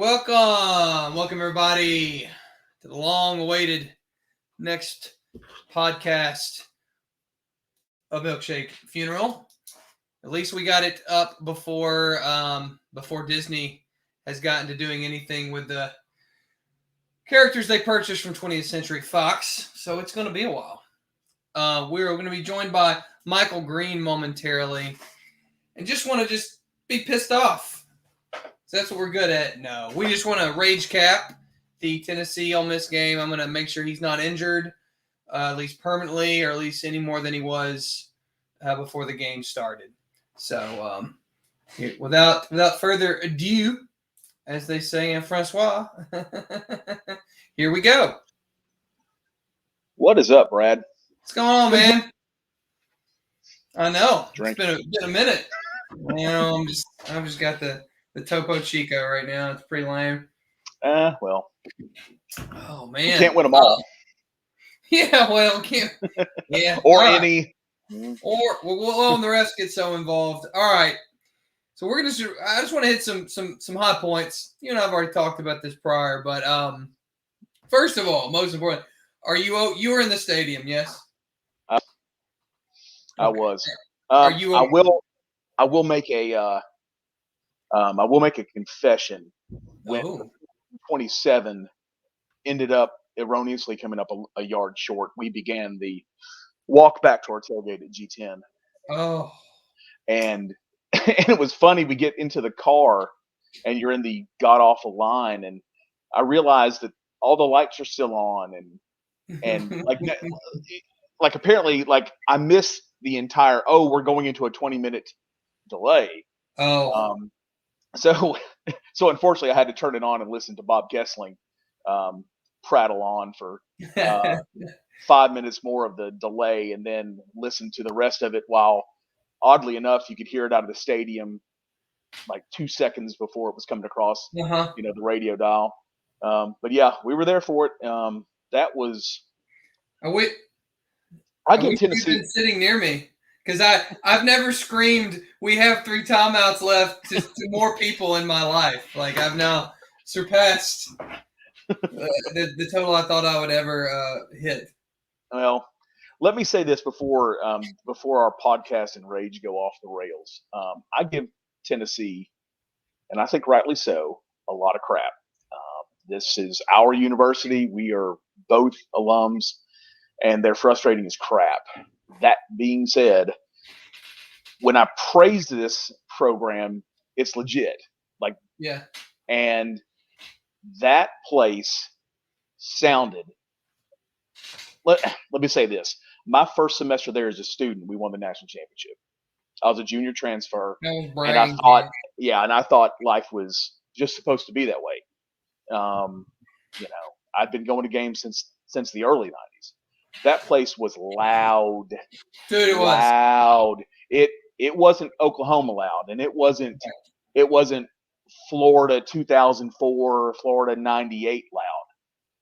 Welcome everybody to the long-awaited next podcast of Milkshake Funeral. At least we got it up before Disney has gotten to doing anything with the characters they purchased from 20th Century Fox. So it's going to be a while. We're going to be joined by Michael Greene momentarily, and just want to be pissed off. So that's what we're good at. No, we just want to rage cap the Tennessee Ole Miss game. I'm going to make sure he's not injured, at least permanently, or at least any more than he was before the game started. So without further ado, as they say in Francois, here we go. What is up, Brad? What's going on, man? I know. Drink. It's been a minute. I've just got the Topo Chico right now. It's pretty lame. Well. Oh man, you can't win them all. Yeah, well, can't. Yeah, or any. Or and the refs get so involved. All right, so we're gonna. I just want to hit some high points. You and I've already talked about this prior, but first of all, most important, you were in the stadium? Yes, I was. Are you? I will make a. I will make a confession. When 27 ended up erroneously coming up a yard short, we began the walk back to our tailgate at G10. Oh. And it was funny. We get into the car, and you're in the god awful line, and I realized that all the lights are still on, and like apparently like I missed the entire. We're going into a 20-minute delay. Oh. So unfortunately, I had to turn it on and listen to Bob Gessling prattle on for 5 minutes more of the delay, and then listen to the rest of it while, oddly enough, you could hear it out of the stadium like 2 seconds before it was coming across, the radio dial. But yeah, we were there for it. That was. I give Tennessee. You've been sitting near me. Because I've never screamed, "We have 3 timeouts left" to more people in my life. Like, I've now surpassed the total I thought I would ever hit. Well, let me say this before our podcast and rage go off the rails. I give Tennessee, and I think rightly so, a lot of crap. This is our university. We are both alums, and they're frustrating as crap. That being said, when I praise this program, it's legit. Like, yeah. And that place sounded. Let me say this. My first semester there as a student, we won the national championship. I was a junior transfer, and I thought life was just supposed to be that way. I'd been going to games since the early 90s. That place was loud. Dude, it loud. Was. It wasn't Oklahoma loud, and it wasn't Florida 2004, Florida 98 loud,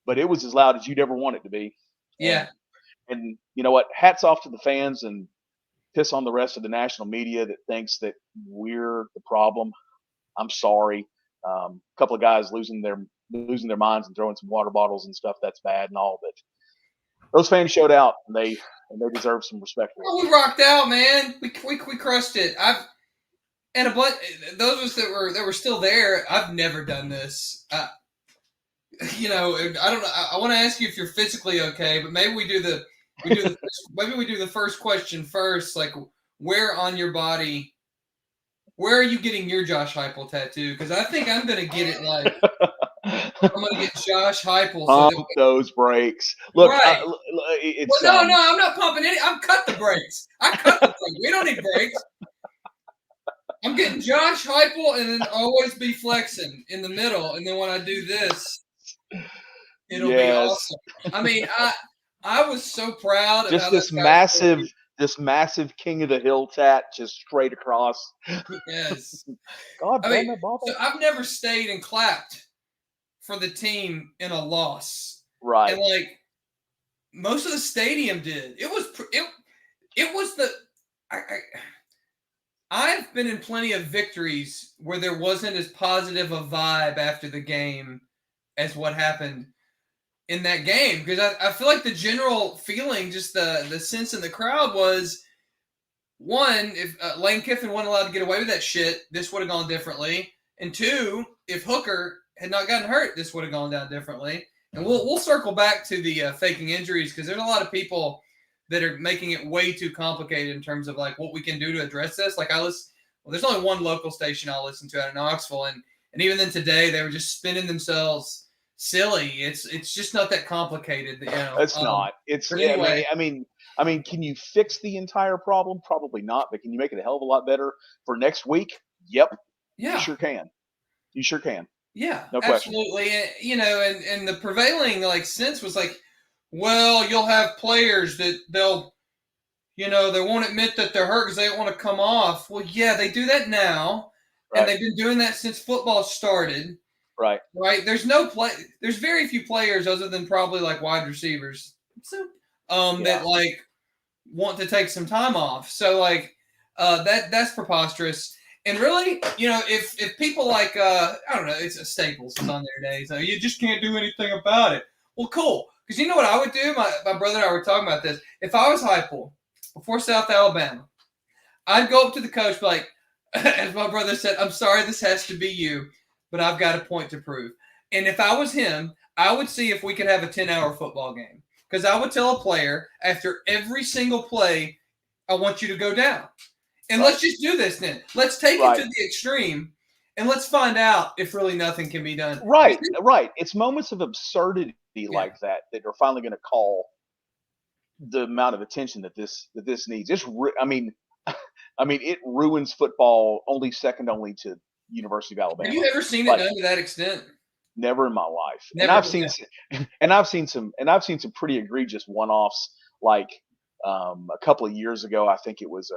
but it was as loud as you'd ever want it to be. Yeah. And you know what? Hats off to the fans, and piss on the rest of the national media that thinks that we're the problem. I'm sorry. A couple of guys losing their minds and throwing some water bottles and stuff, that's bad and all, but those fans showed out, and they deserve some respect. We rocked out, man. We crushed it. Those of us that were still there, I've never done this. I don't know. I want to ask you if you're physically okay, but maybe we do the first question first. Like, where on your body? Where are you getting your Josh Heupel tattoo? Because I think I'm gonna get it like. I'm going to get Josh Heupel. Pump those brakes. Look, right. No, I'm not pumping any. I've cut the brakes. I cut the brakes. We don't need brakes. I'm getting Josh Heupel and then always be flexing in the middle. And then when I do this, it'll be awesome. I mean, I was so proud of just this massive King of the Hill tat just straight across. Yes. God damn it, Bob. So I've never stayed and clapped for the team in a loss, right? And like most of the stadium did. It was I've been in plenty of victories where there wasn't as positive a vibe after the game as what happened in that game, because I feel like the general feeling, just the sense in the crowd was, one, if Lane Kiffin wasn't allowed to get away with that shit, this would have gone differently. And two, if Hooker had not gotten hurt, this would have gone down differently. And we'll circle back to the faking injuries, because there's a lot of people that are making it way too complicated in terms of like what we can do to address this. Like there's only one local station I'll listen to out of Knoxville, and even then today they were just spinning themselves silly. It's just not that complicated, you know. It's not. It's But anyway, I mean, can you fix the entire problem? Probably not, but can you make it a hell of a lot better for next week? Yep. You yeah. sure can. You sure can. Yeah, No question. absolutely. You know, and the prevailing like sense was like, well, you'll have players that they won't admit that they're hurt because they don't want to come off. Well, yeah, they do that now, Right. and they've been doing that since football started. Right. Right. There's very few players other than probably like wide receivers, that like want to take some time off. So like, that's preposterous. And really, you know, if people like I don't know, it's a Staples is on there today, so you just can't do anything about it. Well, cool, because you know what I would do. My brother and I were talking about this. If I was Heupel before South Alabama, I'd go up to the coach, like, as my brother said, I'm sorry this has to be you, but I've got a point to prove. And if I was him, I would see if we could have a 10-hour football game, because I would tell a player after every single play, I want you to go down. And let's just do this then. Let's take it to the extreme, and let's find out if really nothing can be done. Right. It's moments of absurdity like that are finally going to call the amount of attention that this needs. I mean, it ruins football second only to University of Alabama. Have you ever seen it done to that extent? Never in my life. Never. And I've seen some pretty egregious one-offs. Like a couple of years ago, I think it was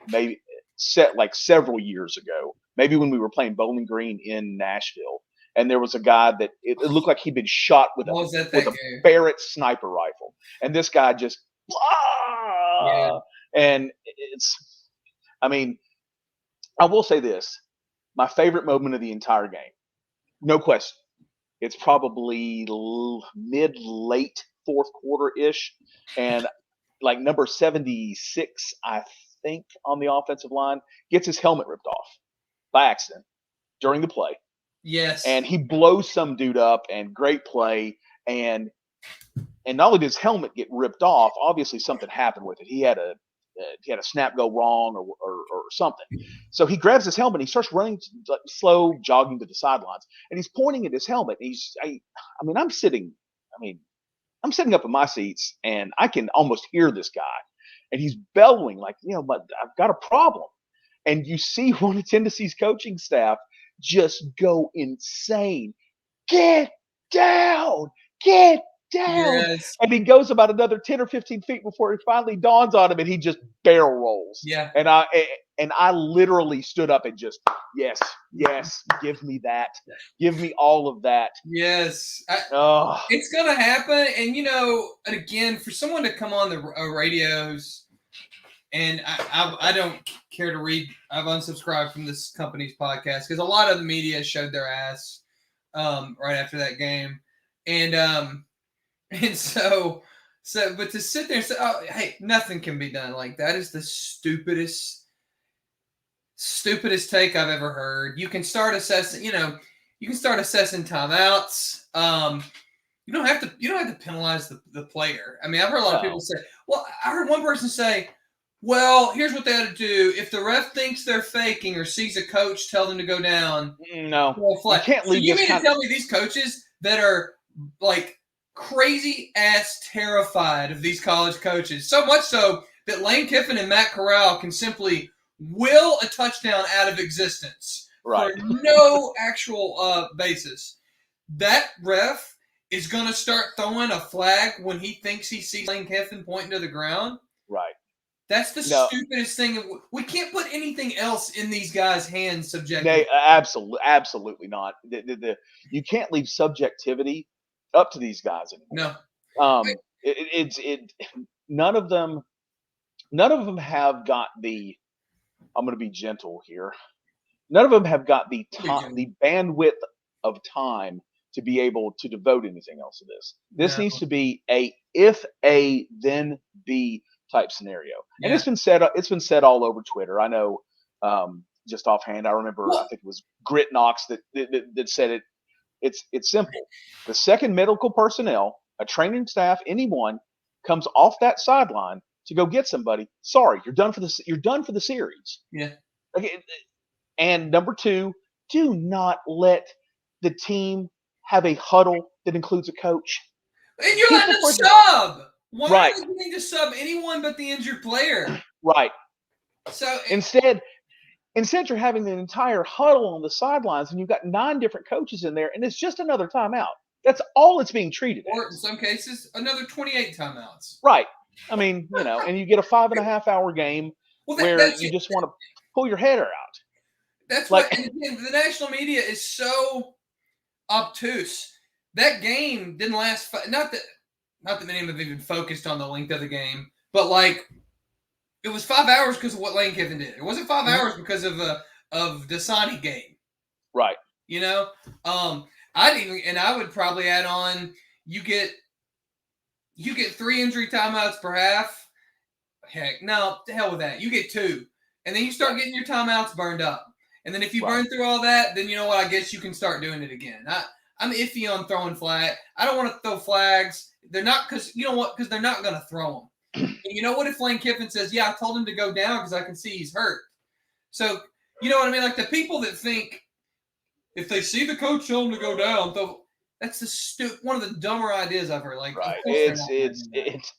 maybe several years ago, maybe when we were playing Bowling Green in Nashville, and there was a guy that it looked like he'd been shot with a Barrett sniper rifle, and this guy just and I mean, I will say this: my favorite moment of the entire game, no question, it's probably mid-late fourth quarter-ish, and like number 76, I think, on the offensive line, gets his helmet ripped off by accident during the play. Yes. And he blows some dude up, and great play. And not only did his helmet get ripped off, obviously something happened with it. He had a snap go wrong or something. So he grabs his helmet and he starts running slow, jogging to the sidelines, and he's pointing at his helmet. And I'm sitting up in my seats, and I can almost hear this guy, and he's bellowing like, but I've got a problem. And you see one of Tennessee's coaching staff just go insane. Get down. Yes. And he goes about another 10 or 15 feet before it finally dawns on him, and he just barrel rolls. Yeah. And I literally stood up and just, yes, give me that. Give me all of that. Yes. It's going to happen. And, again, for someone to come on the radios, and I don't care to read, I've unsubscribed from this company's podcast because a lot of the media showed their ass right after that game. And so, but to sit there and say, oh, hey, nothing can be done, like that is the stupidest take I've ever heard. You can start assessing, timeouts. You don't have to penalize the player. I mean, I've heard a lot of people say, well, I heard one person say, well, here's what they ought to do. If the ref thinks they're faking or sees a coach tell them to go down, no, you can't leave. So you mean to tell me these coaches that are like crazy ass terrified of these college coaches, so much so that Lane Kiffin and Matt Corral can simply will a touchdown out of existence for no actual basis? That ref is going to start throwing a flag when he thinks he sees Lane Kiffin pointing to the ground? Right. That's the stupidest thing. We can't put anything else in these guys' hands subjectively. Absolutely not. You can't leave subjectivity up to these guys anymore. No. None of them have got the I'm going to be gentle here. None of them have got the bandwidth of time to be able to devote anything else to this. This No. needs to be a if A then B type scenario, and Yeah. it's been said. It's been said all over Twitter. I know. Just offhand, I remember. I think it was Grit Knox that said it. It's simple. The second medical personnel, a training staff, anyone comes off that sideline to go get somebody. Sorry, you're done for the. You're done for the series. Yeah. Okay. And number two, do not let the team have a huddle that includes a coach. And you're letting them sub. Why right. are you going to sub anyone but the injured player? Right. So instead you're having an entire huddle on the sidelines, and you've got 9 different coaches in there, and it's just another timeout. That's all it's being treated or as. In some cases, another 28 timeouts. Right. I mean, and you get a 5.5-hour game where you just want to pull your head out. That's like, and again, the national media is so obtuse. That game didn't last. Not that many of them have even focused on the length of the game, but like it was 5 hours because of what Lane Kiffin did. It wasn't 5 hours because of Dasani game. Right. I would probably add on. You get 3 injury timeouts per half. Heck, no, to hell with that. You get 2, and then you start getting your timeouts burned up. And then if you burn through all that, then you know what? I guess you can start doing it again. I'm iffy on throwing flag. I don't want to throw flags. They're not because you know what? Because they're not going to throw them. And you know what? If Lane Kiffin says, "Yeah, I told him to go down because I can see he's hurt," so you know what I mean? Like the people that think if they see the coach tell him to go down, that's one of the dumber ideas I've heard. Like, right? It's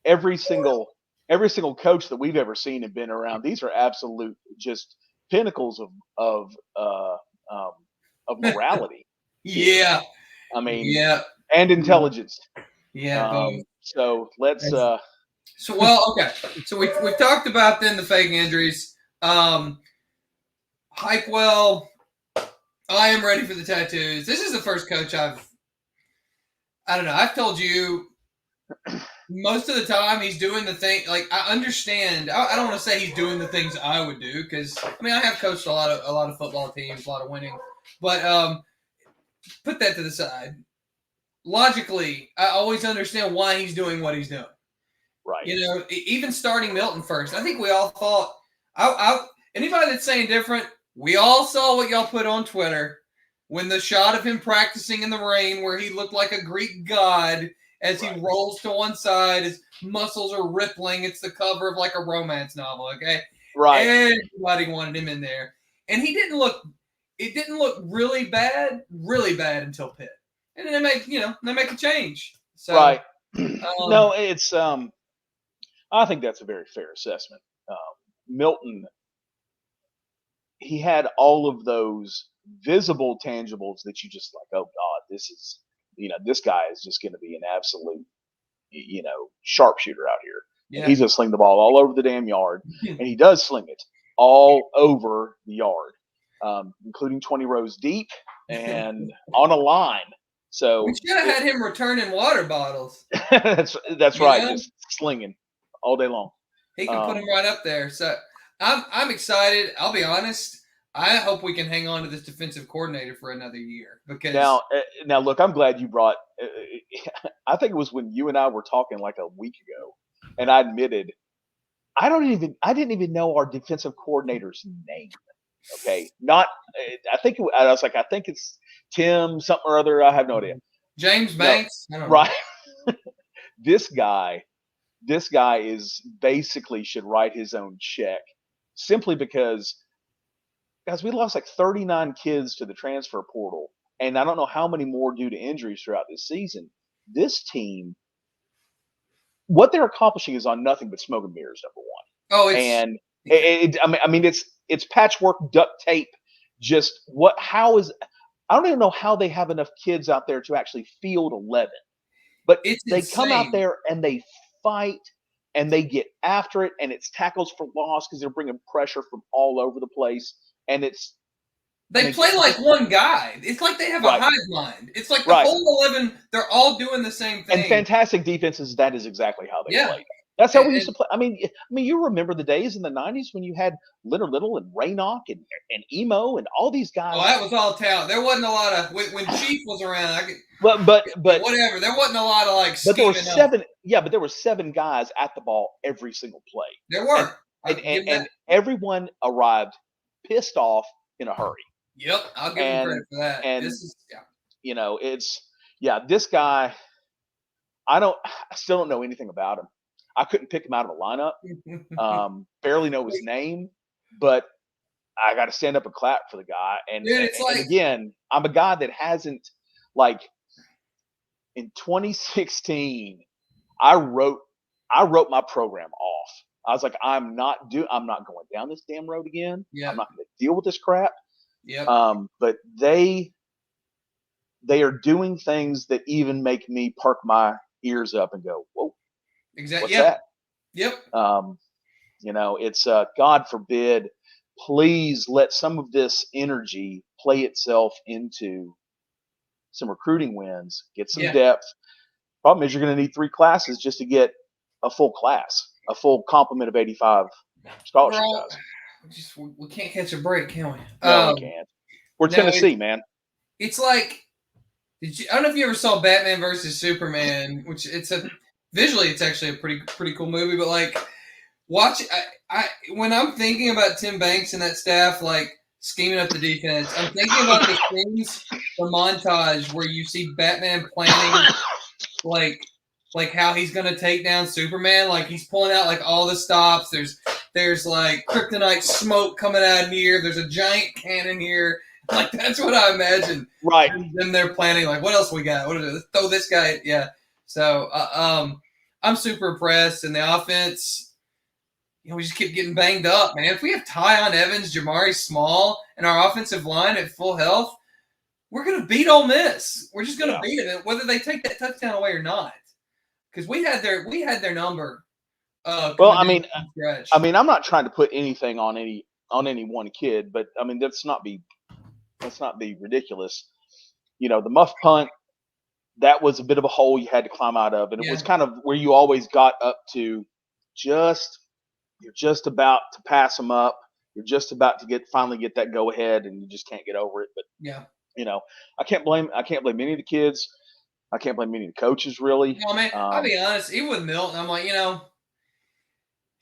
every single coach that we've ever seen and been around. These are absolute just pinnacles of morality. Yeah. I mean, yeah, and intelligence. Yeah. So let's. Okay. So we've talked about then the fake injuries. Heupel, I am ready for the tattoos. This is the first coach I don't know. I've told you most of the time he's doing the thing. Like I understand. I don't want to say he's doing the things I would do because I mean I have coached a lot of football teams, a lot of winning, but put that to the side. Logically, I always understand why he's doing what he's doing. Right. Even starting Milton first. I think we all thought. Anybody that's saying different, we all saw what y'all put on Twitter when the shot of him practicing in the rain, where he looked like a Greek god as he rolls to one side, his muscles are rippling. It's the cover of like a romance novel. Okay. Right. Everybody wanted him in there, and he didn't look. It didn't look really bad until Pitt. And then they make a change. So, right. No, it's I think that's a very fair assessment. Milton, he had all of those visible tangibles that you just like, oh God, this is, this guy is just going to be an absolute, sharpshooter out here. Yeah. He's going to sling the ball all over the damn yard, and he does sling it all over the yard, including 20 rows deep and on a line. So we should have had him returning water bottles. that's right, just slinging all day long. He can put him right up there. So I'm excited. I'll be honest. I hope we can hang on to this defensive coordinator for another year because now look, I'm glad you brought. I think it was when you and I were talking like a week ago, and I admitted I didn't even know our defensive coordinator's name. Okay, I think it's Tim something or other. I have no idea. James Banks. No, right. This guy is basically should write his own check simply because, guys, we lost like 39 kids to the transfer portal, and I don't know how many more due to injuries throughout this season. This team, what they're accomplishing is on nothing but smoke and mirrors, number one. Oh, it's patchwork duct tape. Just how is, I don't even know how they have enough kids out there to actually field 11, but they come out there and they fight and they get after it, and it's tackles for loss because they're bringing pressure from all over the place, and they play like one guy. It's like they have a hive mind. It's like the whole 11, they're all doing the same thing. And fantastic defenses, that is exactly how they play. That's how we used to play. I mean, you remember the days in the '90s when you had Leonard Little and Raynoch and Emo and all these guys. Oh, that was all talent. There wasn't a lot of when Chief was around. But whatever. There wasn't a lot of like. But there were scheming up. 7. Yeah, but there were 7 guys at the ball every single play. There were. And everyone arrived pissed off in a hurry. Yep, I'll give him credit for that. And this is, this guy. I still don't know anything about him. I couldn't pick him out of the lineup. Barely know his name, but I got to stand up and clap for the guy. And, dude, and again, I'm a guy that hasn't, like, in 2016, I wrote my program off. I was like, I'm not going down this damn road again. Yeah. I'm not going to deal with this crap. Yeah. But they are doing things that even make me perk my ears up and go, whoa. Exactly. What's that? Yep. It's God forbid, please let some of this energy play itself into some recruiting wins, get some depth. Problem is you're going to need 3 classes just to get a full class, a full complement of 85 scholarship guys. We can't catch a break, can we? No, we can't. We're Tennessee, man. It's like, I don't know if you ever saw Batman versus Superman, which visually it's actually a pretty cool movie, but like watch when I'm thinking about Tim Banks and that staff like scheming up the defense, I'm thinking about the scenes, the montage where you see Batman planning like how he's gonna take down Superman, like he's pulling out like all the stops. There's like kryptonite smoke coming out of here. There's a giant cannon here. Like that's what I imagine. Right. And then they're planning like, what else we got? Let's throw this guy. Yeah. So I'm super impressed, and the offense. We just keep getting banged up, man. If we have Tyon Evans, Jamari Small, and our offensive line at full health, we're gonna beat Ole Miss. We're just gonna beat them, whether they take that touchdown away or not. Because we had their number. Well, I mean, I'm not trying to put anything on any one kid, but I mean, let's not be ridiculous. The muff punt, that was a bit of a hole you had to climb out of, and it was kind of where you always got up to you're just about to pass them up. You're just about to finally get that go ahead, and you just can't get over it. But I can't blame any of the kids. I can't blame any of the coaches, really. No, man, I'll be honest. Even with Milton, I'm like,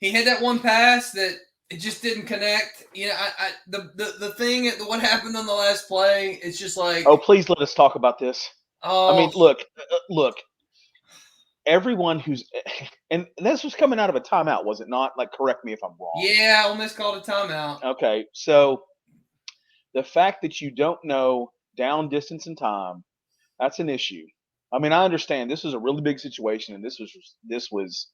he had that one pass that it just didn't connect. The thing, what happened on the last play, it's just like. Oh, please let us talk about this. Oh, I mean, look. Everyone and this was coming out of a timeout, was it not? Like, correct me if I'm wrong. Yeah, Ole Miss called a timeout. Okay, so the fact that you don't know down, distance, and time, that's an issue. I mean, I understand this was a really big situation, and this was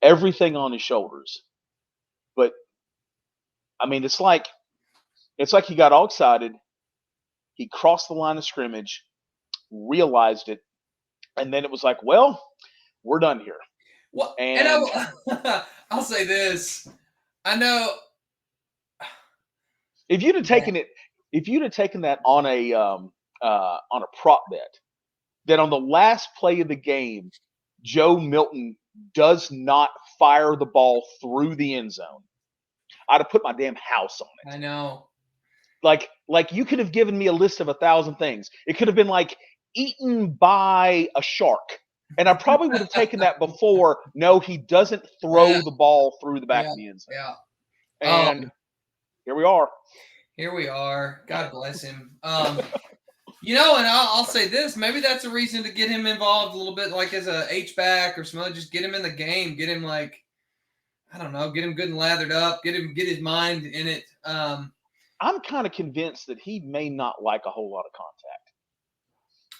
everything on his shoulders. But I mean, it's like he got all excited. He crossed the line of scrimmage, realized it, and then it was like, well, we're done here. Well, and I'll say this. I know if you'd have taken that on a prop bet, then on the last play of the game, Joe Milton does not fire the ball through the end zone, I'd have put my damn house on it. I know. Like you could have given me a list of 1,000 things. It could have been like eaten by a shark. And I probably would have taken that before. No, he doesn't throw the ball through the back of the end zone. Yeah. And here we are. Here we are. God bless him. And I'll say this. Maybe that's a reason to get him involved a little bit, like as a H-back or something. Just get him in the game. Get him get him good and lathered up. Get his mind in it. I'm kind of convinced that he may not like a whole lot of contact.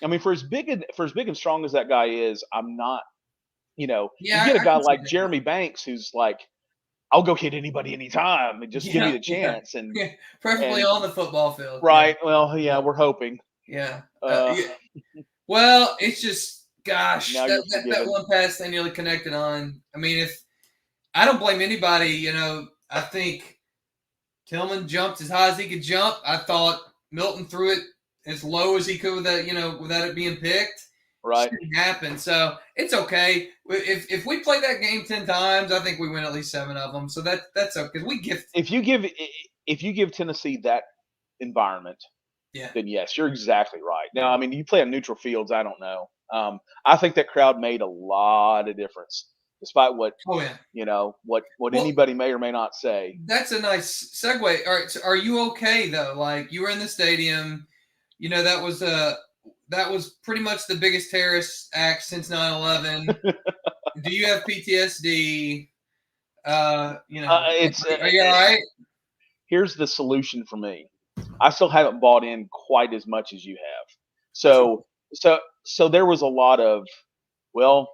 I mean, for as big and strong as that guy is, I'm not. You get a guy like Jeremy Banks who's like, I'll go hit anybody anytime and just give me the chance. And preferably on the football field. Right. Yeah. Well, we're hoping. Yeah. Well, it's just, gosh, that one pass they nearly connected on. I mean, if I don't blame anybody, I think Tillman jumped as high as he could jump. I thought Milton threw it as low as he could without it being picked. Right. shouldn't happen. So it's okay. If we play that game 10 times, I think we win at least 7 of them. So that's okay because we gift. If you give Tennessee that environment, Yeah. then yes, you're exactly right. Now, I mean, you play on neutral fields. I don't know. I think that crowd made a lot of difference, despite what Oh yeah. what Well, anybody may or may not say. that's a nice segue. All right, so are you okay though? Like you were in the stadium, that was pretty much the biggest terrorist act since 9/11. Do you have PTSD? It's Are you all right? Here's the solution for me. I still haven't bought in quite as much as you have. That's okay. So there was a lot of, well,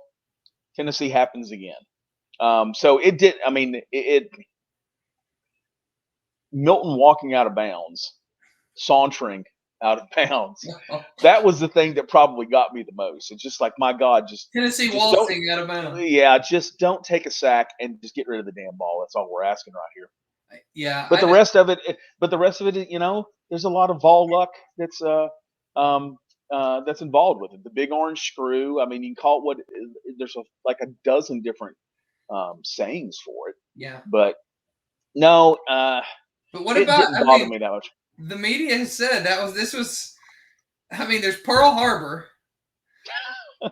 Tennessee happens again. So it did. I mean, it Milton walking out of bounds, sauntering out of bounds. That was the thing that probably got me the most. It's just like, my God, Tennessee just don't. waltzing out of bounds. Yeah, just don't take a sack and just get rid of the damn ball. That's all we're asking right here. Yeah, But the rest of it, there's a lot of vol luck that's involved with it. The big orange screw. I mean, you can call it there's like a dozen different sayings for it. yeah. But no, But what it about? didn't I bother mean, me that much. the media has said this was. I mean, there's Pearl Harbor.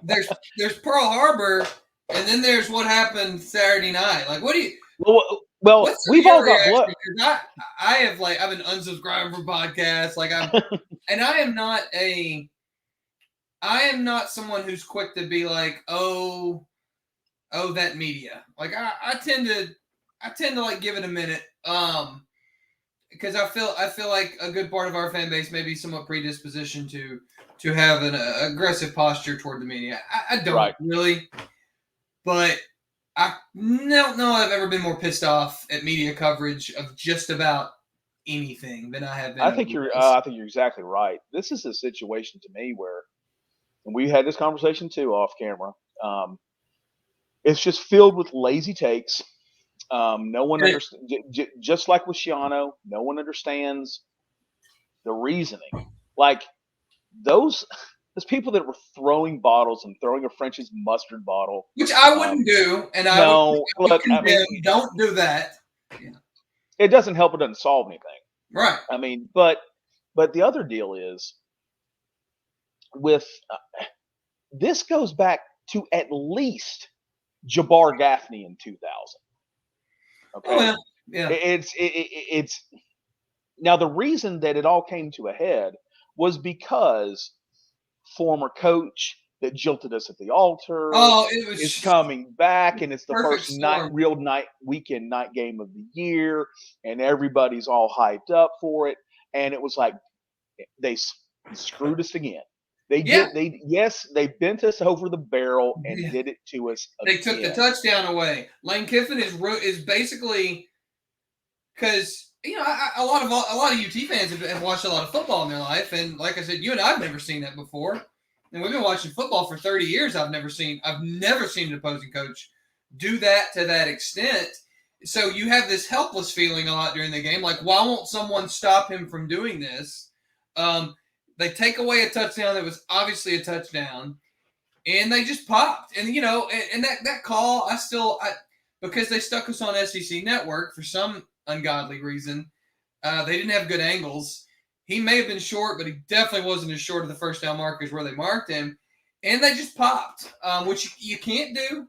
There's Pearl Harbor, and then there's what happened Saturday night. Like, what do you? Well, What's we've your all got blood. reaction? Because I've been unsubscribed from podcasts. Like and I am not someone who's quick to be like, oh, that media. Like I tend to like give it a minute. Because I feel like a good part of our fan base may be somewhat predispositioned to have an aggressive posture toward the media. I don't really, but I don't know I've ever been more pissed off at media coverage of just about anything than I have been. I think you're exactly right. This is a situation to me where, and we had this conversation too off camera. It's just filled with lazy takes. No one understands. Just like with Shiano, no one understands the reasoning. Like those people that were throwing bottles and throwing a French's mustard bottle, which I wouldn't do, and I would condemn. Don't do that. Yeah. It doesn't help. It doesn't solve anything. Right. I mean, but the other deal is with this goes back to at least Jabbar Gaffney in 2000. Okay. Oh, yeah. It's now the reason that it all came to a head was because former coach that jilted us at the altar is coming back, and it's the first weekend night game of the year, and everybody's all hyped up for it, and it was like they screwed us again. They bent us over the barrel and did it to us again. They took the touchdown away. Lane Kiffin is basically, because a lot of UT fans have watched a lot of football in their life, and like I said, you and I've never seen that before, and we've been watching football for 30 years. I've never seen an opposing coach do that to that extent. So you have this helpless feeling a lot during the game, like why won't someone stop him from doing this? They take away a touchdown that was obviously a touchdown, and they just popped. And and that call, because they stuck us on SEC Network for some ungodly reason, they didn't have good angles. He may have been short, but he definitely wasn't as short of the first down markers where they marked him, and they just popped, which you can't do.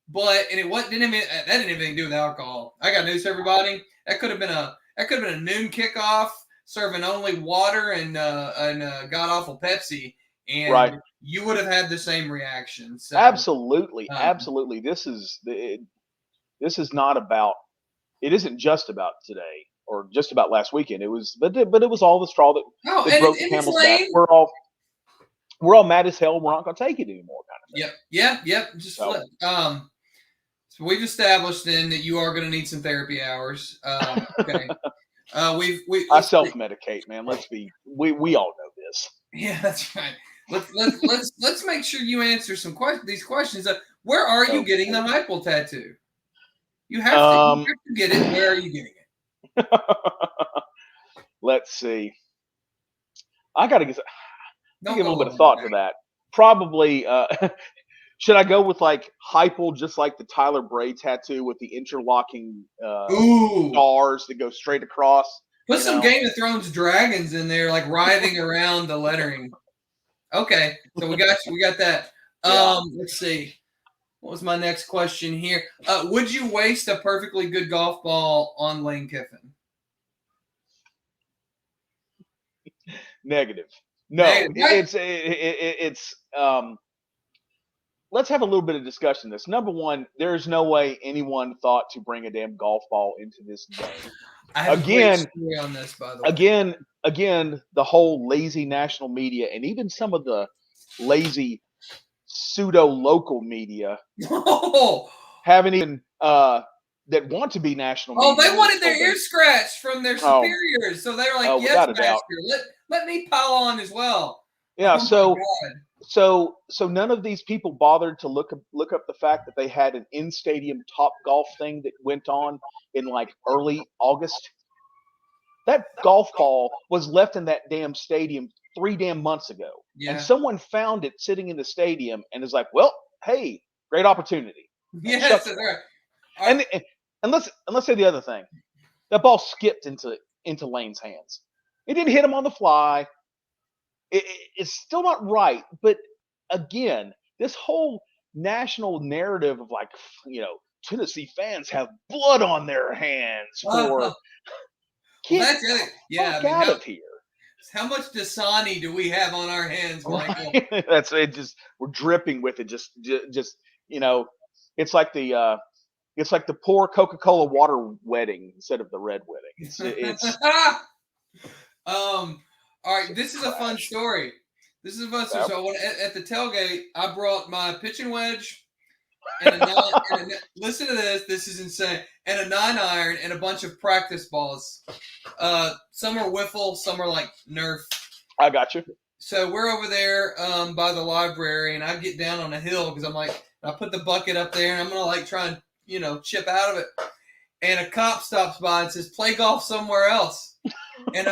But that didn't have anything to do with alcohol. I got news for everybody. That could have been a noon kickoff serving only water and god awful Pepsi, and you would have had the same reaction. So, absolutely. This is not about. It isn't just about today or just about last weekend. It was, but it was all the straw that broke the camel's back. We're all mad as hell. We're not going to take it anymore. Kind of thing. Yep. Just so we've established then that you are going to need some therapy hours. Okay. I self-medicate, man. We all know this. Yeah, that's right. Let's make sure you answer these questions. Where are you getting the Heupel tattoo? You have to get it. Where are you getting it? Let's see. I got to give a little bit of thought to that. probably. Should I go with like Heupel, just like the Tyler Bray tattoo with the interlocking Ooh. stars that go straight across? Put some Game of Thrones dragons in there, like writhing around the lettering. Okay, so we got that. Yeah. Let's see. What was my next question here? Would you waste a perfectly good golf ball on Lane Kiffin? Negative. No, it's let's have a little bit of discussion. This number one, there's no way anyone thought to bring a damn golf ball into this game. I have a great story on this, by the way. Again, the whole lazy national media and even some of the lazy pseudo local media haven't even that want to be national media. Oh, they wanted their ear scratched from their superiors, so they were like, "Yes, master, let me pile on as well." Yeah, so none of these people bothered to look up the fact that they had an in-stadium Top Golf thing that went on in like early August. That golf ball was left in that damn stadium 3 damn months ago. Yeah. And someone found it sitting in the stadium and is like, well, hey, great opportunity. Yes. And let's say the other thing. That ball skipped into Lane's hands. It didn't hit him on the fly. It's still not right. But again, this whole national narrative of like, Tennessee fans have blood on their hands for that's it. Yeah, out of here. How much Dasani do we have on our hands, Michael? Right. That's it. Just we're dripping with it. Just it's like the poor Coca-Cola water wedding instead of the red wedding. It's all right. This is a fun story. So at the tailgate, I brought my pitching wedge and listen to this. This is insane. And a 9-iron and a bunch of practice balls. Some are wiffle, some are like Nerf. I got you. So we're over there by the library, and I get down on a hill because I'm like, I put the bucket up there, and I'm gonna like try and chip out of it. And a cop stops by and says, "Play golf somewhere else." And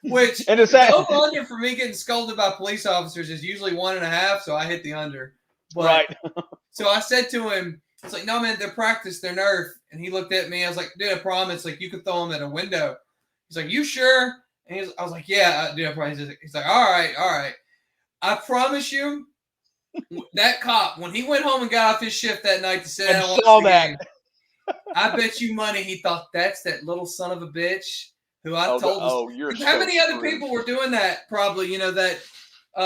which and the over-under for me getting scolded by police officers is usually 1.5, so I hit the under. But, right. So I said to him, it's like, "No, man, they're practice, they're Nerf." And he looked at me. I was like, "Dude, I promise. Like, you could throw them at a window." He's like, "You sure?" And I was like, "Yeah, dude, I promise." He's like, all right. I promise you, that cop, when he went home and got off his shift that night to sit down and watch the game, I bet you money he thought, that's that little son of a bitch who I told us. How many other people were doing that? Probably, that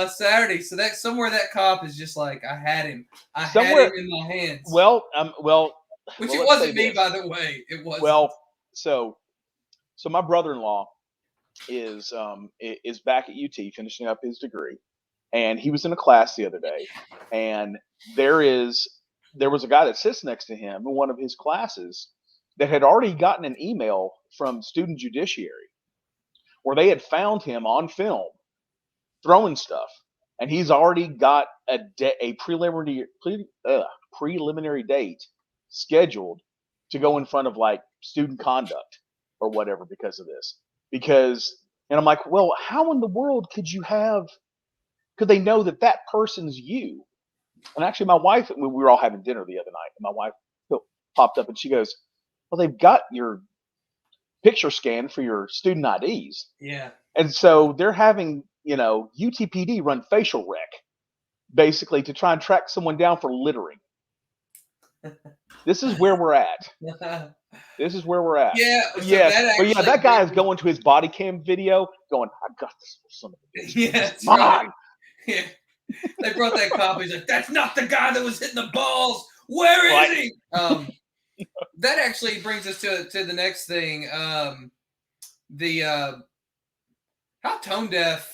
Saturday. So that somewhere that cop is just like, I had him. Had him in my hands. Which it wasn't me, by the way. It wasn't. Well, so my brother-in-law is back at UT finishing up his degree, and he was in a class the other day, and there was a guy that sits next to him in one of his classes that had already gotten an email from student judiciary where they had found him on film throwing stuff, and he's already got a preliminary date scheduled to go in front of like student conduct or whatever because of this. And I'm like, well, how in the world could they know that person's you? And actually my wife, we were all having dinner the other night, and my wife popped up and she goes, well, they've got your picture scan for your student IDs. Yeah. And so they're having, UTPD run facial rec basically to try and track someone down for littering. This is where we're at. Yeah. So that guy is going to his body cam video going, I got this son of a bitch. Yeah, that's right. Yeah. They brought that cop. He's like, that's not the guy that was hitting the balls. Where is he? That actually brings us to the next thing. How tone deaf.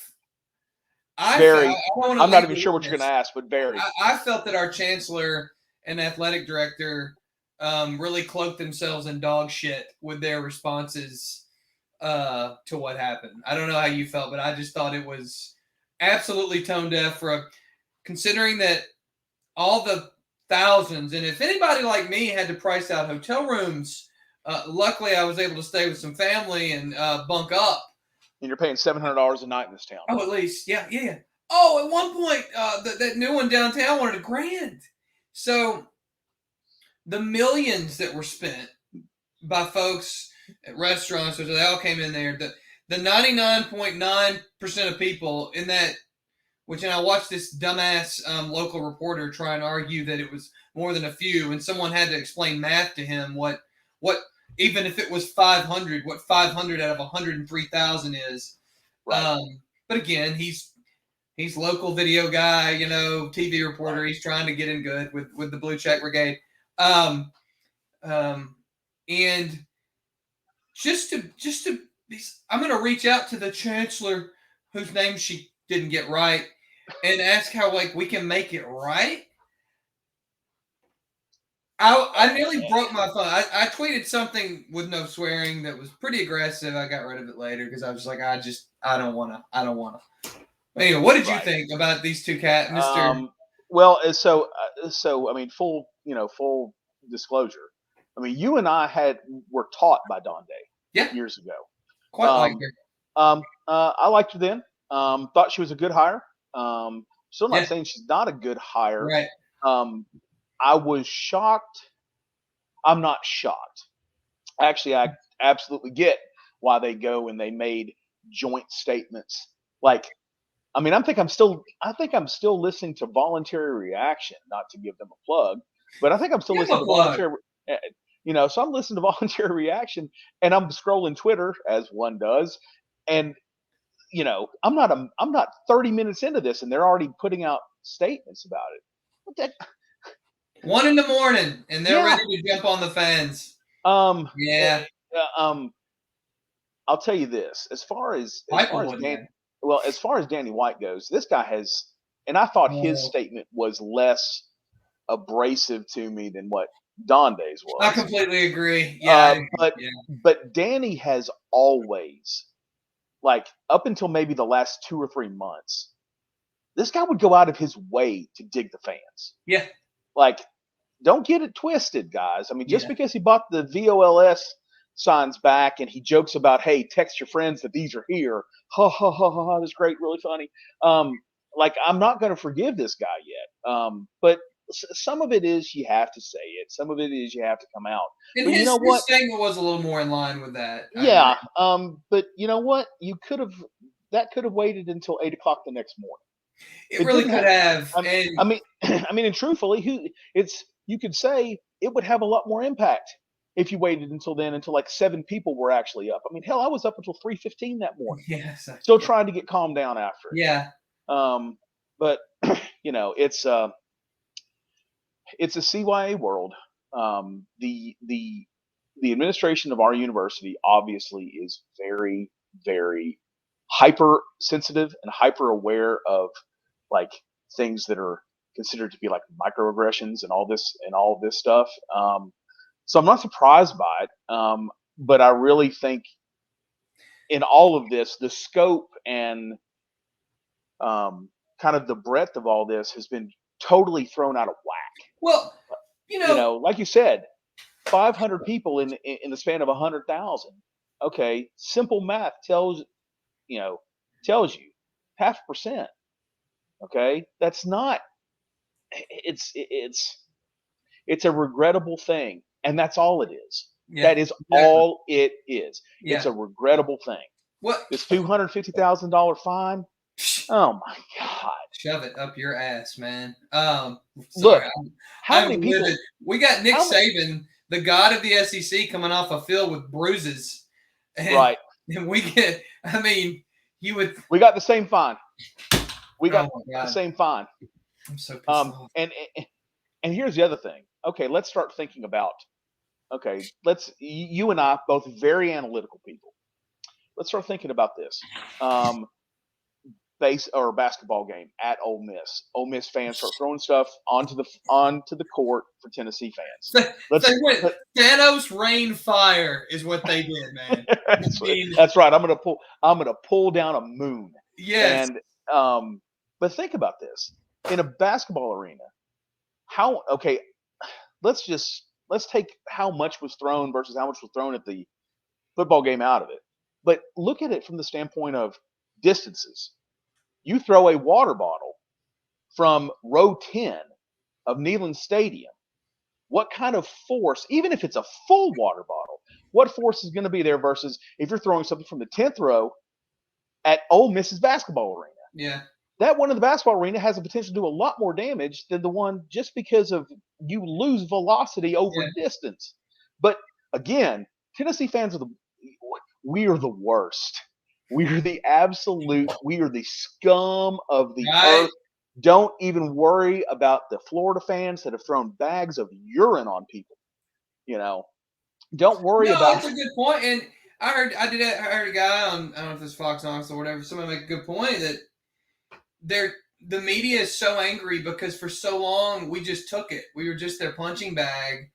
I'm not even sure what you're going to ask, but very. I felt that our chancellor and athletic director really cloaked themselves in dog shit with their responses to what happened. I don't know how you felt, but I just thought it was absolutely tone deaf considering that all the thousands, and if anybody like me had to price out hotel rooms, luckily I was able to stay with some family and bunk up. And you're paying $700 a night in this town. Oh, at least, yeah. Oh, at one point, that new one downtown wanted $1,000,000. So the millions that were spent by folks at restaurants, which they all came in there. The 99.9% of people in that, and I watched this dumbass local reporter try and argue that it was more than a few, and someone had to explain math to him what even if it was 500, what 500 out of 103,000 is. Right. But again, he's local video guy, TV reporter. Right. He's trying to get in good with the Blue Check Brigade. And just to I'm going to reach out to the chancellor whose name she didn't get right and ask how we can make it right. I nearly broke my phone. I tweeted something with no swearing that was pretty aggressive. I got rid of it later because I was like, I don't want to. Anyway, what did you think about these two cats, Mr. Well, so I mean, full disclosure. I mean, you and I were taught by Donde years ago. Quite like her. I liked her then. Thought she was a good hire. Still not saying she's not a good hire. Right. I was shocked. I'm not shocked. Actually, I absolutely get why they go and they made joint statements. Like, I mean, I think I'm still listening to Voluntary Reaction, not to give them a plug, but I think I'm still listening to Voluntary. So I'm listening to Voluntary Reaction, and I'm scrolling Twitter as one does, and I'm not 30 minutes into this, and they're already putting out statements about it. What the 1 a.m, and they're ready to jump on the fans. I'll tell you this: as far as Danny White goes, this guy has, and I thought his statement was less abrasive to me than what Donde's was. I completely agree. But Danny has always, like, up until maybe the last 2 or 3 months, this guy would go out of his way to dig the fans. Yeah. Like, don't get it twisted, guys. I mean, just because he bought the VOLS signs back and he jokes about, hey, text your friends that these are here. Ha ha ha ha ha. That's great, really funny. Like, I'm not going to forgive this guy yet. But some of it is you have to say it. Some of it is you have to come out. And but his what? statement was a little more in line with that. Yeah. But you know what? That could have waited until 8 o'clock the next morning. It really could have. I mean, and truthfully, you could say it would have a lot more impact if you waited until then, until like 7 people were actually up. I mean, hell, I was up until 3:15 that morning. Yes. Still trying to get calmed down after it. Yeah. But it's a CYA world. The administration of our university obviously is very, very hypersensitive and hyper aware of, like, things that are considered to be like microaggressions and all this stuff. So I'm not surprised by it. But I really think in all of this, the scope and kind of the breadth of all this has been totally thrown out of whack. Well, like you said, 500 people in the span of 100,000. Okay, simple math tells you 0.5%. Okay, that's not. It's a regrettable thing, and that's all it is. Yeah, that is all it is. Yeah. It's a regrettable thing. What? This $250,000 fine? Oh my God! Shove it up your ass, man. Look, how many people? We got Nick Saban, the god of the SEC, coming off a field with bruises, right? And we get. I mean, you would. We got the same fine. We got the same fine. I'm so pissed off. And here's the other thing. Okay, let's start thinking about. Okay, you and I, both very analytical people. Let's start thinking about this. Basketball game at Ole Miss. Ole Miss fans start throwing stuff onto the court for Tennessee fans. Thanos rain fire is what they did, man. That's right. I'm gonna pull down a moon. Yes. And but think about this. In a basketball arena, let's take how much was thrown versus how much was thrown at the football game out of it. But look at it from the standpoint of distances. You throw a water bottle from row 10 of Neyland Stadium, what kind of force, even if it's a full water bottle, what force is going to be there versus if you're throwing something from the 10th row at Ole Miss's basketball arena? Yeah. That one in the basketball arena has the potential to do a lot more damage than the one just because of you lose velocity over distance. But again, Tennessee fans we are the worst. We are the scum of the earth. Don't even worry about the Florida fans that have thrown bags of urine on people. Don't worry about. That's a good point. And I heard a guy on, I don't know if it's Fox Knox or whatever, somebody make a good point that the media is so angry because for so long we just took it. We were just their punching bag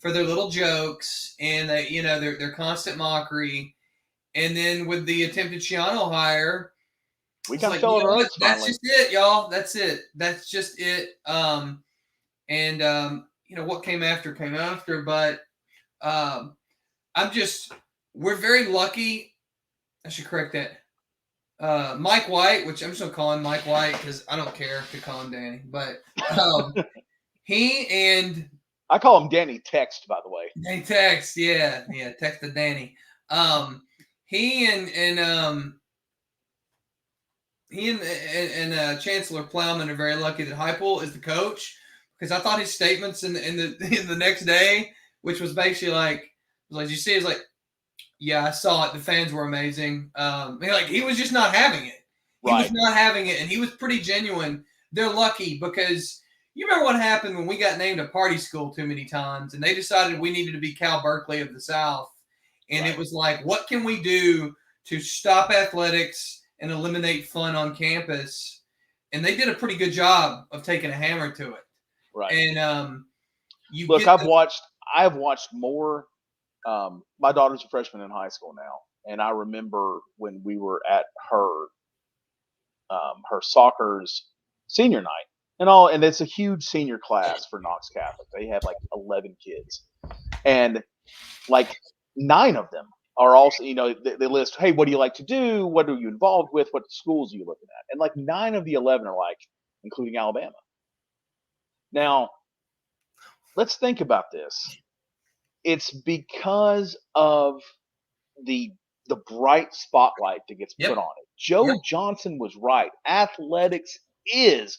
for their little jokes and their constant mockery. And then with the attempted Chiano hire, we kind of fell on our oats that's finally. just it, y'all. That's it. That's just it. What came after, but we're very lucky. I should correct that. Mike White, which I'm just going to call him Mike White because I don't care to call him Danny, but he and I call him Danny Text, by the way. Danny Text, yeah, text to Danny. He and Chancellor Plowman are very lucky that Heupel is the coach because I thought his statements in the next day, which was basically like you see, it's like, yeah, I saw it. The fans were amazing. He was just not having it. He was not having it, and he was pretty genuine. They're lucky because you remember what happened when we got named a party school too many times, and they decided we needed to be Cal Berkeley of the South, and it was like, what can we do to stop athletics and eliminate fun on campus? And they did a pretty good job of taking a hammer to it. Right. And I've watched more. My daughter's a freshman in high school now, and I remember when we were at her soccer's senior night and it's a huge senior class for Knox Catholic. They have like 11 kids, and like 9 of them are also, they list, hey, what do you like to do? What are you involved with? What schools are you looking at? And like 9 of the 11 are like, including Alabama. Now, let's think about this. It's because of the bright spotlight that gets put on it. Joe Johnson was right. Athletics is,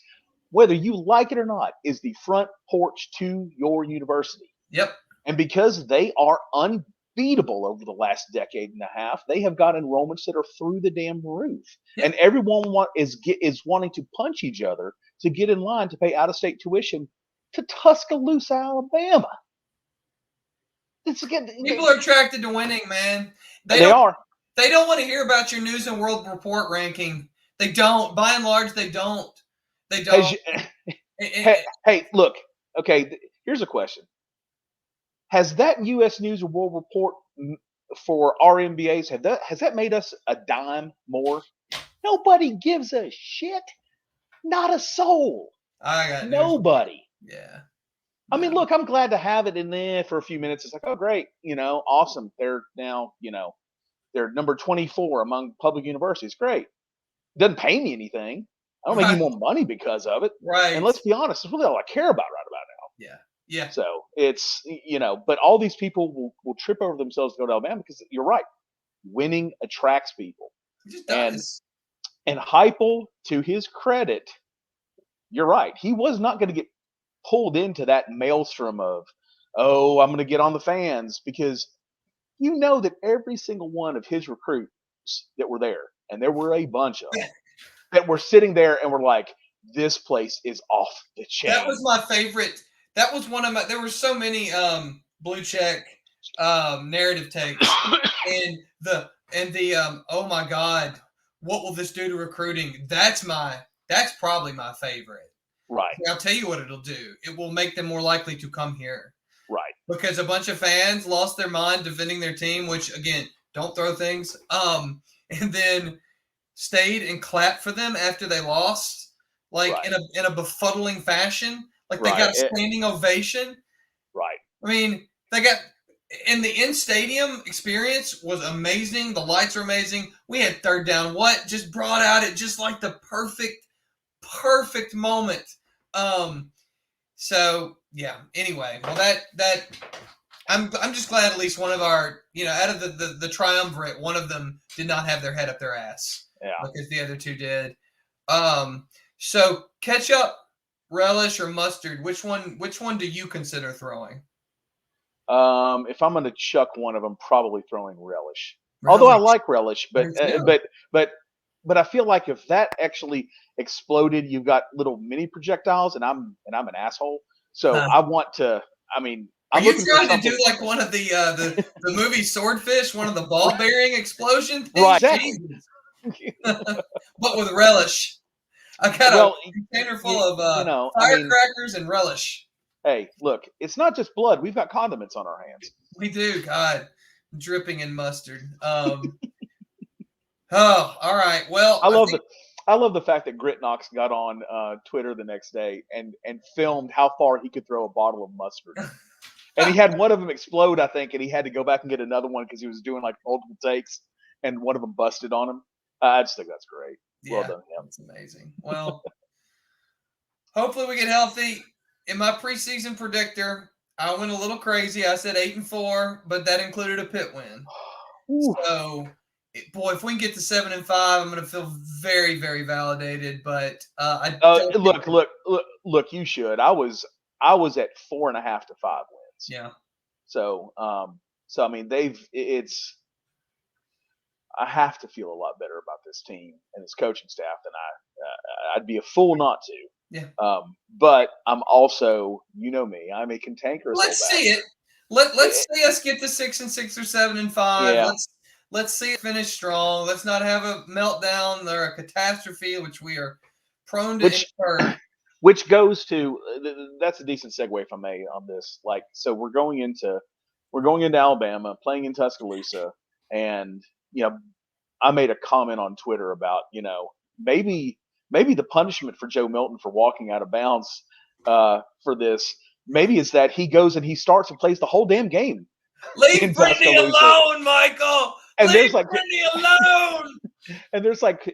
whether you like it or not, is the front porch to your university. Yep. And because they are unbeatable over the last decade and a half, they have got enrollments that are through the damn roof. Yep. And everyone is wanting to punch each other to get in line to pay out-of-state tuition to Tuscaloosa, Alabama. People are attracted to winning, man. They are. They don't want to hear about your News and World Report ranking. They don't. By and large, they don't. They don't. Hey, look. Okay, here's a question. Has that U.S. News and World Report for our MBAs, has that made us a dime more? Nobody gives a shit. Not a soul. I got nobody. News. Yeah. I mean, look, I'm glad to have it in there for a few minutes. It's like, oh, great, awesome. They're now, they're number 24 among public universities. Great. Doesn't pay me anything. I don't make any more money because of it. Right. And let's be honest, it's really all I care about right about now. Yeah. Yeah. So it's, but all these people will trip over themselves to go to Alabama because you're right. Winning attracts people. It just does. And Heupel, to his credit, you're right. He was not going to get pulled into that maelstrom of, oh, I'm going to get on the fans, because that every single one of his recruits that were there, and there were a bunch of them, that were sitting there and were like, this place is off the chain. That was my favorite. That was one of my, there were so many blue check narrative takes and the oh my God, what will this do to recruiting? That's probably my favorite. Right. I'll tell you what it'll do. It will make them more likely to come here. Right. Because a bunch of fans lost their mind defending their team, which, again, don't throw things. And then stayed and clapped for them after they lost, like in a befuddling fashion. Like they got a standing ovation. Right. I mean, they got And the in-stadium experience was amazing. The lights are amazing. We had third down. What just brought out it just like the perfect moment. So yeah. Anyway, well that I'm just glad at least one of our, out of the triumvirate, one of them did not have their head up their ass. Yeah. Because the other two did. So ketchup, relish, or mustard, which one do you consider throwing? If I'm going to chuck one of them, probably throwing relish. Although I like relish, but I feel like if that actually exploded, you've got little mini projectiles, and I'm an asshole. So I want to. I mean, Are I'm you looking trying for to do like one of the movie Swordfish, one of the ball bearing explosion things? Right, exactly. But with relish. I got a container full of firecrackers and relish. Hey, look, it's not just blood. We've got condiments on our hands. We do, God, dripping in mustard. Oh, all right. Well, I love the fact that Grit Knox got on Twitter the next day and filmed how far he could throw a bottle of mustard. And he had one of them explode, I think, and he had to go back and get another one because he was doing like multiple takes, and one of them busted on him. I just think that's great. Well done, him. That's amazing. Well, hopefully we get healthy. In my preseason predictor, I went a little crazy. I said 8-4, but that included a Pitt win. Ooh. So, boy, if we can get to 7-5, I'm going to feel very, very validated. But look, you should. I was at 4.5 to 5 wins. Yeah. So I mean, I have to feel a lot better about this team and this coaching staff than I'd be a fool not to. Yeah. But I'm also, you know me, I'm a cantankerous. Let's see it. Let's see us get to 6-6 or 7-5. Yeah. Let's see it finish strong. Let's not have a meltdown or a catastrophe, which we are prone to incur. Which goes to that's a decent segue, if I may, on this. Like, so we're going into Alabama, playing in Tuscaloosa, and I made a comment on Twitter about maybe the punishment for Joe Milton for walking out of bounds for this maybe is that he goes and he starts and plays the whole damn game. Leave Brittany alone, Michael. And leave Brittany alone. And there's like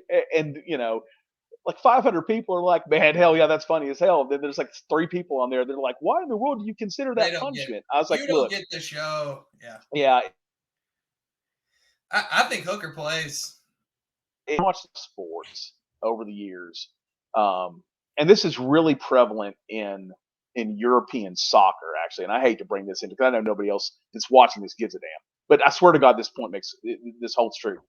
500 people are like, man, hell yeah, that's funny as hell. And then there's like 3 people on there that are like, why in the world do you consider that punishment? I was like, you don't get the show. Yeah. Yeah. I think Hooker plays. I watched sports over the years, and this is really prevalent in European soccer, actually. And I hate to bring this in because I know nobody else that's watching this gives a damn. But I swear to God, this holds true.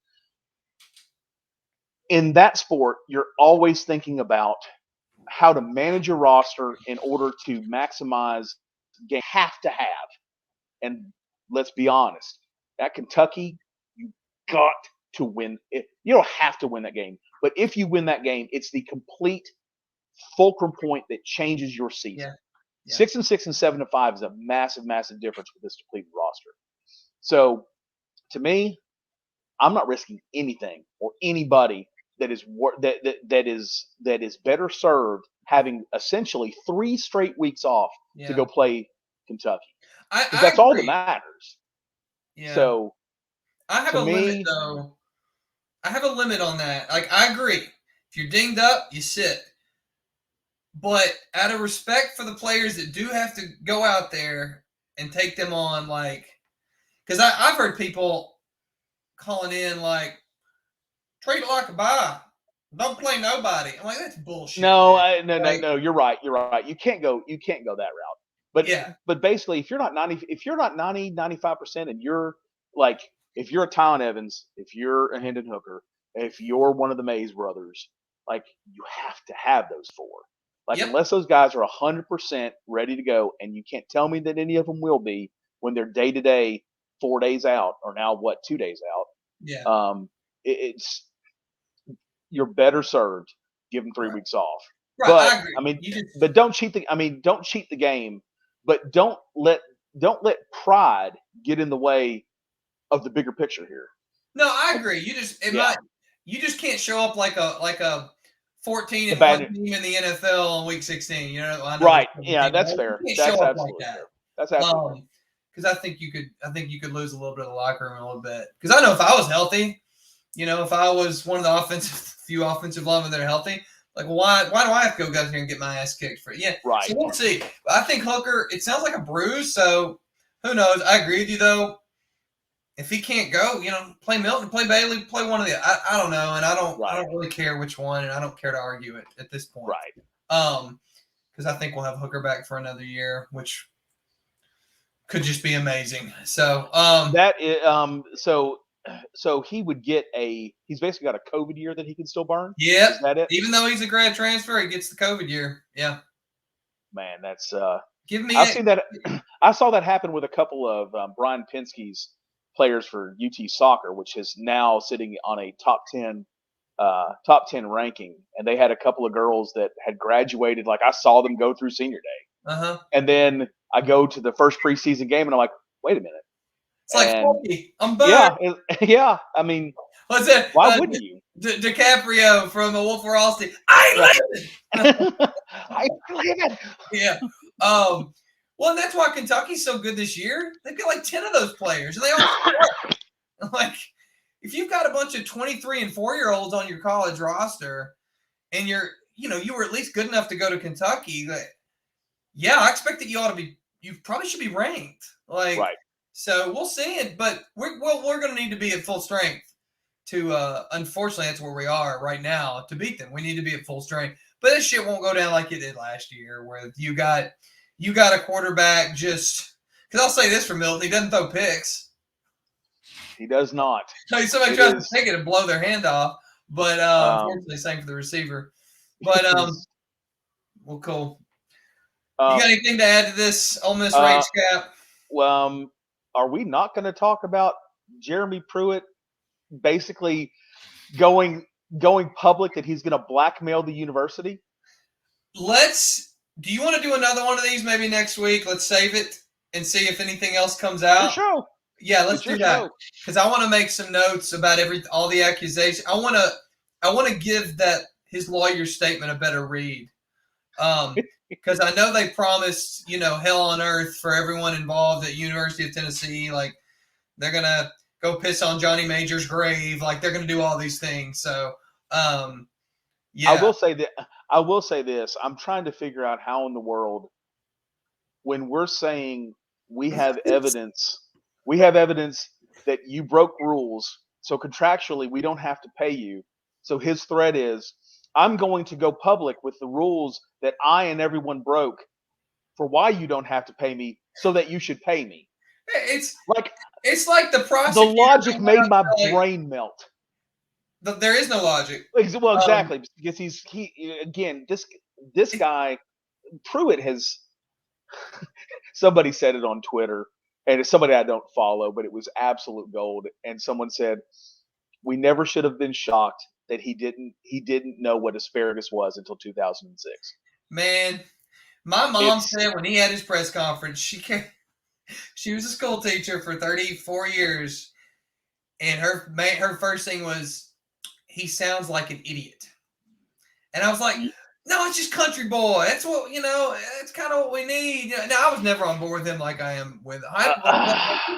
In that sport, you're always thinking about how to manage your roster in order to maximize game. Have to have, and let's be honest, at Kentucky, you got to win it. You don't have to win that game, but if you win that game, it's the complete fulcrum point that changes your season. Yeah. 6-6 and 7-5 is a massive, massive difference with this depleted roster. So, to me, I'm not risking anything or anybody that is better served having essentially 3 straight weeks off to go play Kentucky. Because that's all that matters. Yeah. So, I have a limit, though. I have a limit on that. Like, I agree. If you're dinged up, you sit. But out of respect for the players that do have to go out there and take them on, like, because I've heard people calling in like, treat it like a bye. Don't play nobody. I'm like, that's bullshit. No, no. You're right. You can't go that route. But but basically, if you're not 95%, and you're like, if you're a Tylen Evans, if you're a Hendon Hooker, if you're one of the Mays brothers, like, you have to have those 4. Like, unless those guys are 100% ready to go, and you can't tell me that any of them will be when they're day to day, 4 days out, or now 2 days out. Yeah. It's you're better served give them 3 weeks off. Right, but I agree. I mean, but don't cheat the game. But don't let pride get in the way of the bigger picture here. No, I agree. You just can't show up like a 14-1 team in the NFL on week 16. I know right? Yeah, that's fair. That's absolutely fair. That's absolutely fair. because I think you could lose a little bit of the locker room a little bit. Because I know if I was healthy, if I was one of the few offensive linemen that are healthy, like why do I have to go out here and get my ass kicked for it? Yeah, Right. So we'll see. I think Hooker. It sounds like a bruise, so who knows? I agree with you though. If he can't go, play Milton, play Bailey, play one of the. I don't know, and I don't really care which one, and I don't care to argue it at this point. Right. Because I think we'll have Hooker back for another year, which could just be amazing. So that is so he would get he's basically got a COVID year that he can still burn. Yeah. Is that it? Even though he's a grad transfer, he gets the COVID year. Yeah. Man, that's Give me. I've seen that. I saw that happen with a couple of Brian Penske's players for UT soccer, which is now sitting on a top 10 ranking. And they had a couple of girls that had graduated. Like I saw them go through senior day, and then I go to the first preseason game, and I'm like, wait a minute. It's like, Smokey, I'm back. Yeah. I mean, what's that? Why wouldn't you? DiCaprio from The Wolf of Wall Street. I live. I live. Yeah. Well, and that's why Kentucky's so good this year. They've got like 10 of those players, and they all like. If you've got a bunch of 23 and 4-year-olds on your college roster, and you were at least good enough to go to Kentucky, yeah, I expect that you probably should be ranked. Like, right. So we'll see it, but we're going to need to be at full strength to. Unfortunately, that's where we are right now to beat them. We need to be at full strength, but this shit won't go down like it did last year, where you got a quarterback just. Because I'll say this for Milton, he doesn't throw picks. He does not. Somebody tries to take it and blow their hand off, but unfortunately, same for the receiver. But well, cool. You got anything to add to this Ole Miss Rage Cap? Well, are we not going to talk about Jeremy Pruitt basically going public that he's going to blackmail the university? Do you want to do another one of these maybe next week? Let's save it and see if anything else comes out. For sure. Yeah, let's do that. Because I want to make some notes about all the accusations. I want to give his lawyer's statement a better read. Because I know they promised, hell on earth for everyone involved at University of Tennessee. Like, they're going to go piss on Johnny Major's grave. Like, they're going to do all these things. So, yeah. I will say this. I'm trying to figure out how in the world, when we're saying we have evidence that you broke rules, so contractually we don't have to pay you. So his threat is, I'm going to go public with the rules that I and everyone broke for why you don't have to pay me, so that you should pay me. It's like the prosecutor. The logic made my brain melt. There is no logic. Well, exactly, because this guy Pruitt has. Somebody said it on Twitter, and it's somebody I don't follow, but it was absolute gold. And someone said, "We never should have been shocked that he didn't know what asparagus was until 2006." Man, my mom said when he had his press conference, she was a school teacher for 34 years, and her first thing was, he sounds like an idiot. And I was like, no, it's just country boy. That's what, it's kind of what we need. Now, I was never on board with him like I am with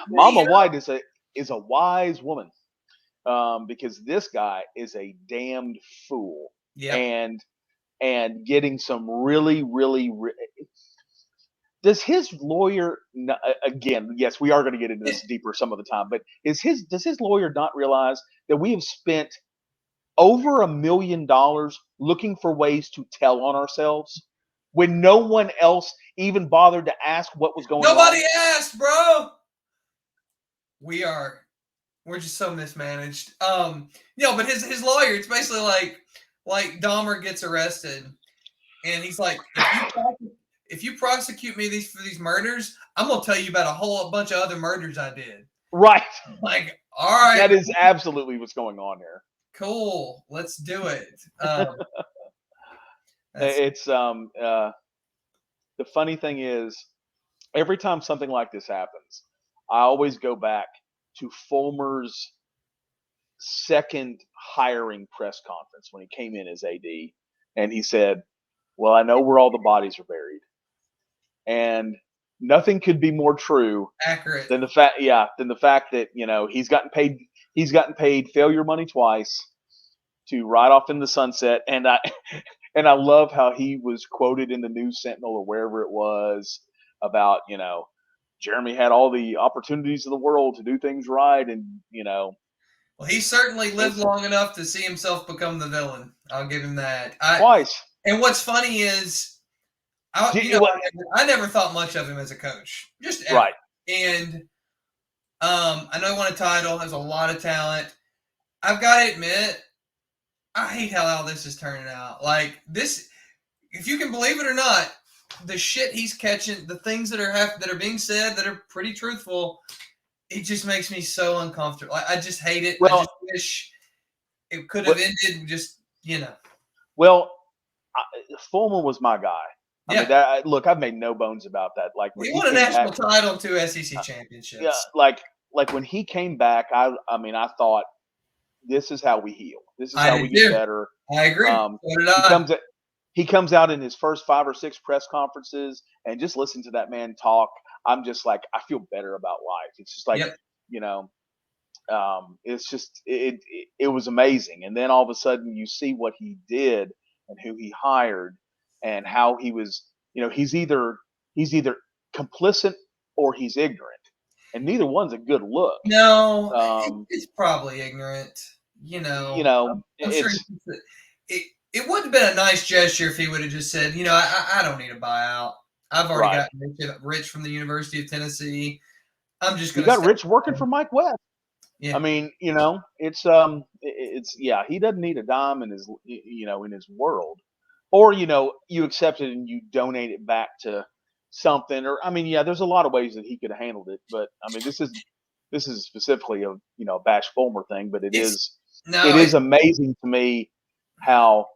Mama White is a wise woman, because this guy is a damned fool. Yeah. And getting some really, really. Does his lawyer, again, yes, we are going to get into this deeper some of the time, but does his lawyer not realize that we have spent over $1 million looking for ways to tell on ourselves when no one else even bothered to ask what was going on? Nobody asked, bro. We're just so mismanaged. But his lawyer, it's basically like Dahmer gets arrested, and he's like, if you prosecute me for these murders, I'm gonna tell you about a whole bunch of other murders I did. Right. Like, all right. That is absolutely what's going on here. Cool. Let's do it. It's the funny thing is, every time something like this happens, I always go back to Fulmer's second hiring press conference when he came in as AD, and he said, "Well, I know where all the bodies are buried, and nothing could be more true Accurate. than the fact that he's gotten paid failure money twice to ride off in the sunset. And I love how he was quoted in the News Sentinel or wherever it was about, Jeremy had all the opportunities in the world to do things right. And, Well, he certainly lived long enough to see himself become the villain. I'll give him that. Twice. And what's funny is, I never thought much of him as a coach. Just ever. Right. And I know he won a title, has a lot of talent. I've got to admit, I hate how all this is turning out. Like this, if you can believe it or not, the shit he's catching, the things that are being said that are pretty truthful, it just makes me so uncomfortable. I just hate it. Well, I just wish it could have ended just, Well, Fulmer was my guy. Yeah. Look, I've made no bones about that. Like when he won a national title and 2 SEC championships. Yeah, like when he came back, I thought, this is how we heal. This is how we get better. I agree. So did I. He comes out in his first 5 or 6 press conferences, and just listen to that man talk. I'm just like, I feel better about life. It's just like, it's just it was amazing. And then all of a sudden, you see what he did and who he hired, and how he was. He's either complicit or he's ignorant, and neither one's a good look. No, it's probably ignorant. I'm sure it would have been a nice gesture if he would have just said, I don't need a buyout. I've already gotten rich from the University of Tennessee. I'm just going to. You got rich working for Mike West. Yeah. I mean, it's he doesn't need a dime in his in his world, or you accept it and you donate it back to something, or there's a lot of ways that he could have handled it, but this is specifically a Bash Fulmer thing, but it is amazing to me how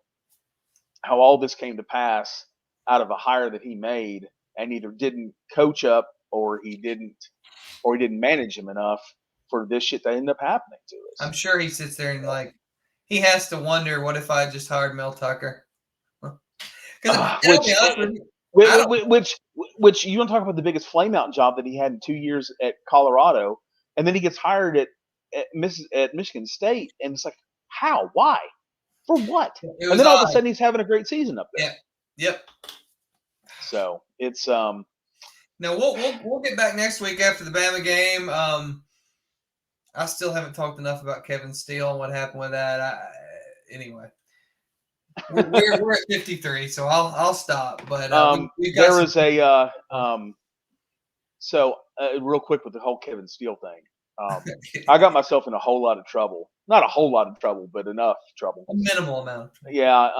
all this came to pass out of a hire that he made and either didn't coach up or he didn't manage him enough for this shit that ended up happening to us. I'm sure he sits there and he has to wonder, what if I just hired Mel Tucker? Which you want to talk about the biggest flameout job that he had in 2 years at Colorado, and then he gets hired at Michigan State, and it's like, how? Why? For what? And then all of a sudden he's having a great season up there. Yeah. Yep. So it's Now we'll get back next week after the Bama game. I still haven't talked enough about Kevin Steele and what happened with that. Anyway, we're at 53, so I'll stop. But there is a real quick with the whole Kevin Steele thing. I got myself in a whole lot of trouble. Not a whole lot of trouble, but enough trouble. A minimal amount. Yeah.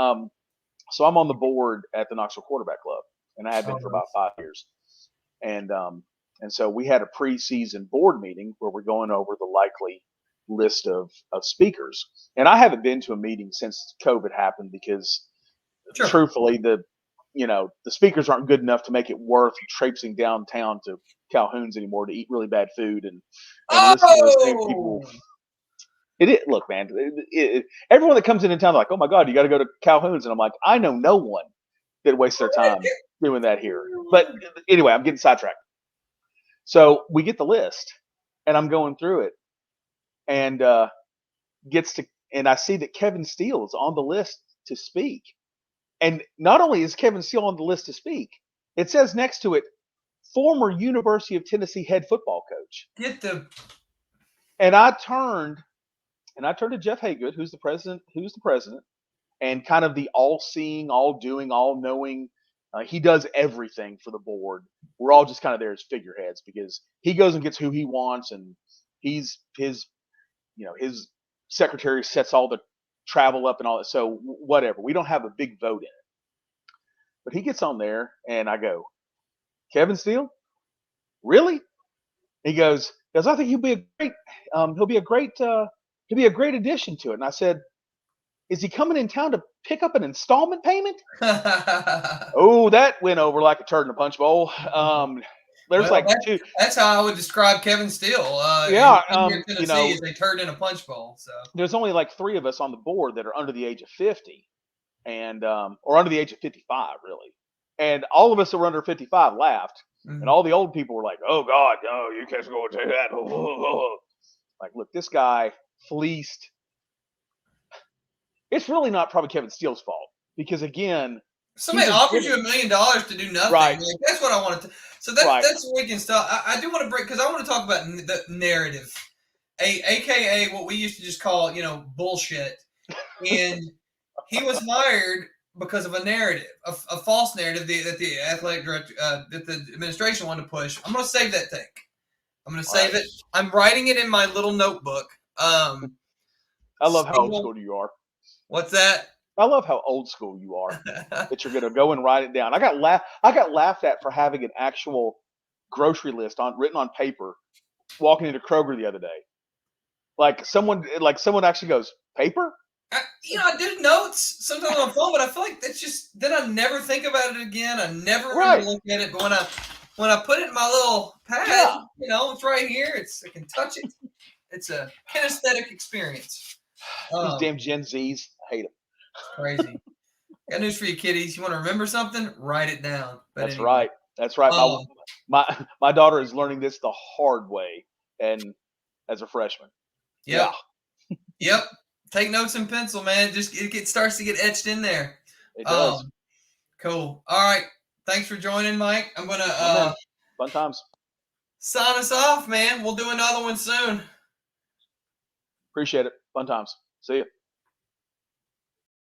So I'm on the board at the Knoxville Quarterback Club, and I have been for about 5 years. And so we had a preseason board meeting where we're going over the likely list of speakers. And I haven't been to a meeting since COVID happened because, truthfully, the speakers aren't good enough to make it worth traipsing downtown to Calhoun's anymore to eat really bad food and listen to the same people. Look, man, everyone that comes into town, like, oh my God, you got to go to Calhoun's. And I'm like, I know no one that wastes their time doing that here. But anyway, I'm getting sidetracked. So we get the list, and I'm going through it, and and I see that Kevin Steele is on the list to speak. And not only is Kevin Steele on the list to speak, it says next to it, former University of Tennessee head football coach. And I turned to Jeff Haygood, who's the president, and kind of the all-seeing, all-doing, all-knowing. He does everything for the board. We're all just kind of there as figureheads because he goes and gets who he wants, and his secretary sets all the travel up and all that. So whatever, we don't have a big vote in it. But he gets on there, and I go, Kevin Steele, really? He goes, I think he'll be a great addition to it. And I said, is he coming in town to pick up an installment payment? Oh, that went over like a turd in a punch bowl. That's how I would describe Kevin Steele. Tennessee is a turd in a punch bowl. So there's only like 3 of us on the board that are under the age of 50, and or under the age of 55, really. And all of us that were under 55 laughed. And all the old people were like, "Oh God, no, you can't go and do that." Like, look, this guy fleeced. It's really not probably Kevin Steele's fault because again, somebody offers you $1 million to do nothing. Right. Like, that's what I wanted to. So that's weekend stuff. I do want to break because I want to talk about the narrative, aka what we used to just call bullshit. And he was hired because of a narrative, a false narrative that the athletic director, that the administration wanted to push. I'm going to save that thing. I'm going to save it. I'm writing it in my little notebook. I love how old school you are. What's that? I love how old school you are. That you're going to go and write it down. I got laughed at for having an actual grocery list written on paper. Walking into Kroger the other day, like someone actually goes, paper. I do notes sometimes on my phone, but I feel like that's just then I never think about it again. I never really look at it. But when I put it in my little pad, it's right here. I can touch it. It's a kinesthetic experience. These damn Gen Zs, I hate them. Crazy. Got news for you, kiddies. You want to remember something? Write it down. But That's right. That's right. My daughter is learning this the hard way, and as a freshman. Yep. Yeah. Yep. Take notes in pencil, man. It starts to get etched in there. It does. Cool. All right. Thanks for joining, Mike. I'm gonna fun times. Sign us off, man. We'll do another one soon. Appreciate it. Fun times. See you.